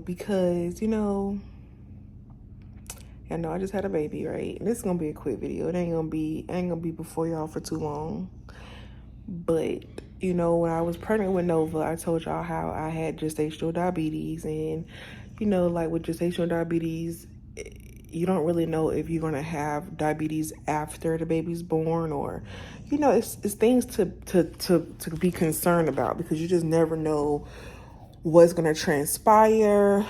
because, I know I just had a baby, right? And this is gonna be a quick video. I ain't gonna be before y'all for too long. But, when I was pregnant with Nova, I told y'all how I had gestational diabetes. And, like with gestational diabetes, you don't really know if you're gonna have diabetes after the baby's born, or, it's things to be concerned about, because you just never know what's going to transpire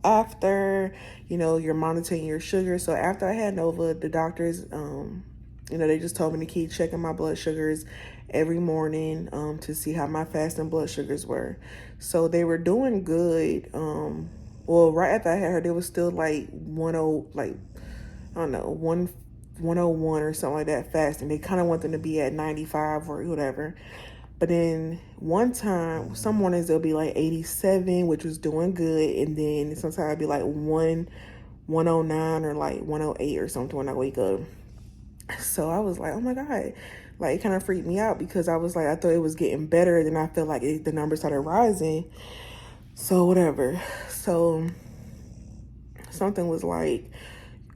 after. You're monitoring your sugar. So after I had Nova, the doctors, they just told me to keep checking my blood sugars every morning to see how my fasting blood sugars were. So they were doing good. Well, right after I had her, they was still like 101 or something like that fasting. They kind of want them to be at 95 or whatever. But then one time, some mornings they'll be like 87, which was doing good. And then sometimes I'd be like 109 or like 108 or something when I wake up. So I was like, oh my God. Like, it kind of freaked me out, because I was like, I thought it was getting better. Then I felt like the numbers started rising. So whatever. So something was like,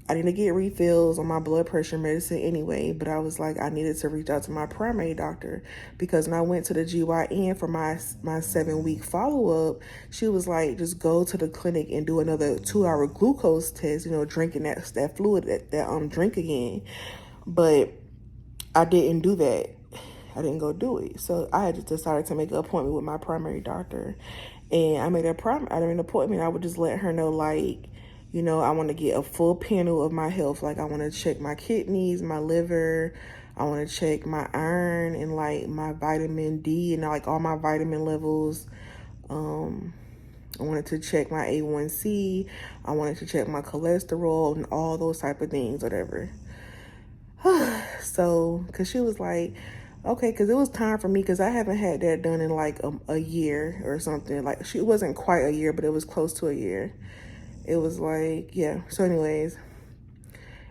I need to get refills on my blood pressure medicine anyway, but I was like, I needed to reach out to my primary doctor, because when I went to the GYN for my 7-week follow-up, she was like, just go to the clinic and do another 2-hour glucose test, drinking that fluid that drink again. But I didn't do that. I didn't go do it. So I had just decided to make an appointment with my primary doctor, and I made an appointment. I would just let her know, like, I want to get a full panel of my health. Like, I want to check my kidneys, my liver. I want to check my iron and like my vitamin D and like all my vitamin levels. I wanted to check my A1C. I wanted to check my cholesterol and all those type of things, whatever. So, because she was like, okay, because it was time for me, because I haven't had that done in like a year or something. Like, it wasn't quite a year, but it was close to a year. It was like, yeah. So anyways,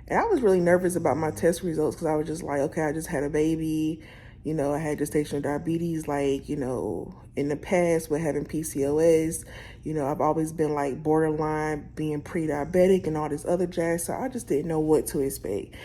and I was really nervous about my test results, because I was just like, okay, I just had a baby. I had gestational diabetes, like, in the past with having PCOS. I've always been like borderline being pre-diabetic and all this other jazz. So I just didn't know what to expect.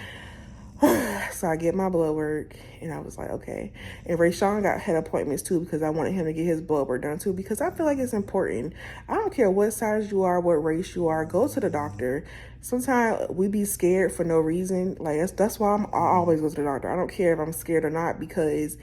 So I get my blood work, and I was like, okay. And Rayshawn had appointments too, because I wanted him to get his blood work done too, because I feel like it's important. I don't care what size you are, what race you are, go to the doctor. Sometimes we be scared for no reason. Like, that's why I always go to the doctor. I don't care if I'm scared or not, because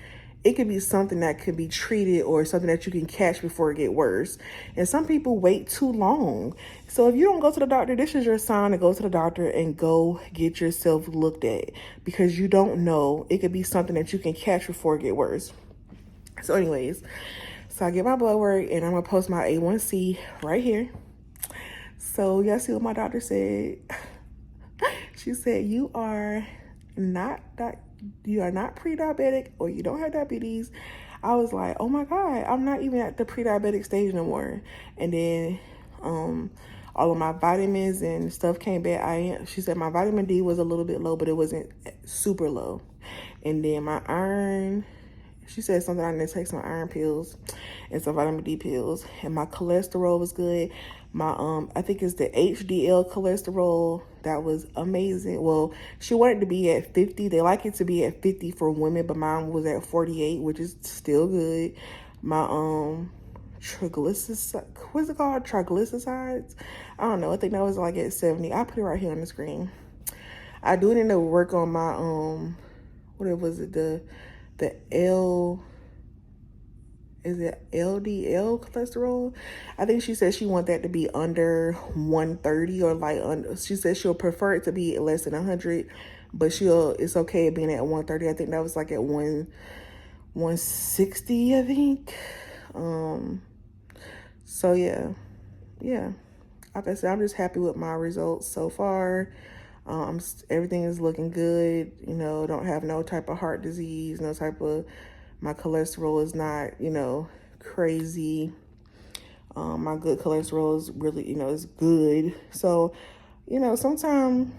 it could be something that could be treated, or something that you can catch before it get worse. And some people wait too long. So if you don't go to the doctor, this is your sign to go to the doctor and go get yourself looked at, because you don't know. It could be something that you can catch before it get worse. So anyways, so I get my blood work, and I'm going to post my A1C right here. So y'all see what my doctor said? She said, you are not pre-diabetic, or you don't have diabetes. I was like, oh my God, I'm not even at the pre-diabetic stage no more. And then all of my vitamins and stuff came back. She said my vitamin D was a little bit low, but it wasn't super low. And then my iron, she said something, I need to take some iron pills and some vitamin D pills. And my cholesterol was good. My I think it's the HDL cholesterol. That was amazing. Well, she wanted to be at 50. They like it to be at 50 for women, but mine was at 48, which is still good. My triglycerides, what's it called? Triglycerides? I don't know. I think that was like at 70. I'll put it right here on the screen. I do need to work on my what was it? The is it LDL cholesterol? I think she said she want that to be under 130, or like she said she'll prefer it to be less than 100, but it's okay being at 130. I think that was like at 160, I think. So yeah. Like I said, I'm just happy with my results so far. Everything is looking good. Don't have no type of heart disease, no type of. My cholesterol is not, crazy. My good cholesterol is really, is good. So, sometimes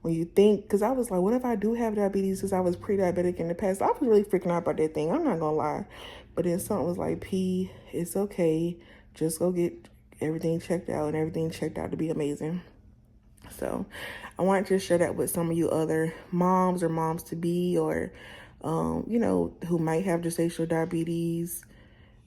when you think, because I was like, what if I do have diabetes, because I was pre-diabetic in the past? I was really freaking out about that thing. I'm not going to lie. But then something was like, P, it's okay. Just go get everything checked out, and everything checked out to be amazing. So I wanted to share that with some of you other moms or moms to be, or you know, who might have gestational diabetes,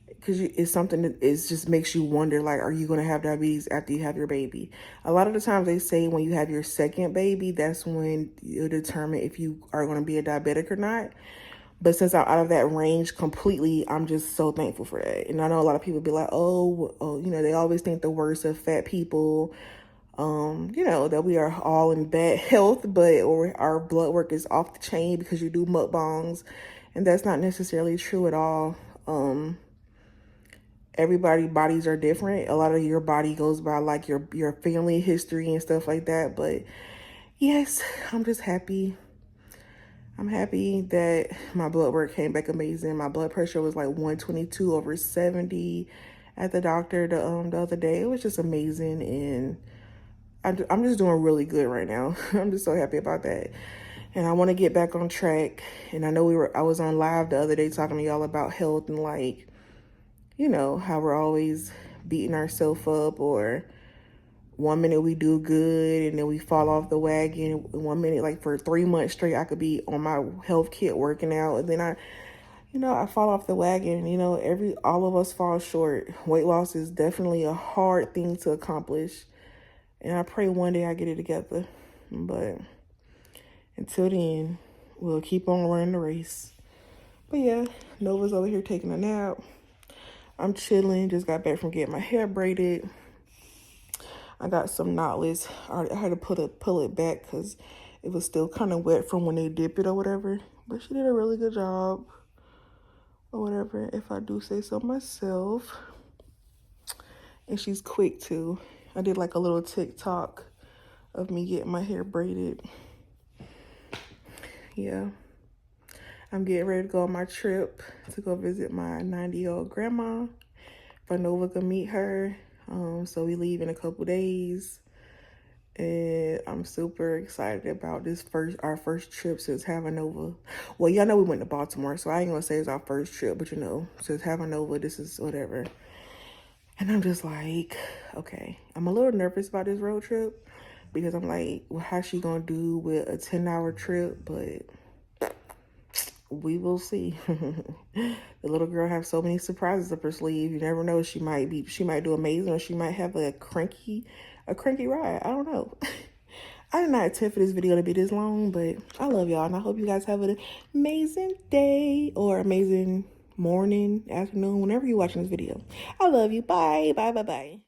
because it's something that is just makes you wonder, like, are you going to have diabetes after you have your baby? A lot of the times they say when you have your second baby, that's when you'll determine if you are going to be a diabetic or not. But since I'm out of that range completely, I'm just so thankful for that. And I know a lot of people be like, oh, you know, they always think the worst of fat people, you know, that we are all in bad health, or our blood work is off the chain because you do mukbangs. And that's not necessarily true at all. Everybody's bodies are different. A lot of your body goes by like your family history and stuff like that. But yes, I'm just happy. I'm happy that my blood work came back amazing. My blood pressure was like 122/70 at the doctor the other day. It was just amazing, and I'm just doing really good right now. I'm just so happy about that. And I want to get back on track. And I know I was on live the other day talking to y'all about health and, like, you know, how we're always beating ourselves up, or 1 minute we do good and then we fall off the wagon. 1 minute, like for 3 months straight, I could be on my health kit working out, and then I fall off the wagon. You know, all of us fall short. Weight loss is definitely a hard thing to accomplish, and I pray one day I get it together. But until then, we'll keep on running the race. But yeah, Nova's over here taking a nap. I'm chilling. Just got back from getting my hair braided. I got some knotless. I had to pull it back because it was still kind of wet from when they dip it or whatever. But she did a really good job, or whatever, if I do say so myself. And she's quick too. I did like a little TikTok of me getting my hair braided. Yeah. I'm getting ready to go on my trip to go visit my 90-year-old grandma. If Nova can meet her. So we leave in a couple days. And I'm super excited about our first trip since having Nova. Well, y'all know we went to Baltimore, so I ain't gonna say it's our first trip, but you know, since having Nova, this is whatever. And I'm just like, okay, I'm a little nervous about this road trip because I'm like, well, how's she gonna do with a 10-hour trip? But we will see. The little girl has so many surprises up her sleeve. You never know. She might do amazing, or she might have a cranky ride. I don't know. I did not intend for this video to be this long, but I love y'all, and I hope you guys have an amazing day or amazing morning, afternoon, whenever you're watching this video. I love you. Bye. Bye. Bye. Bye.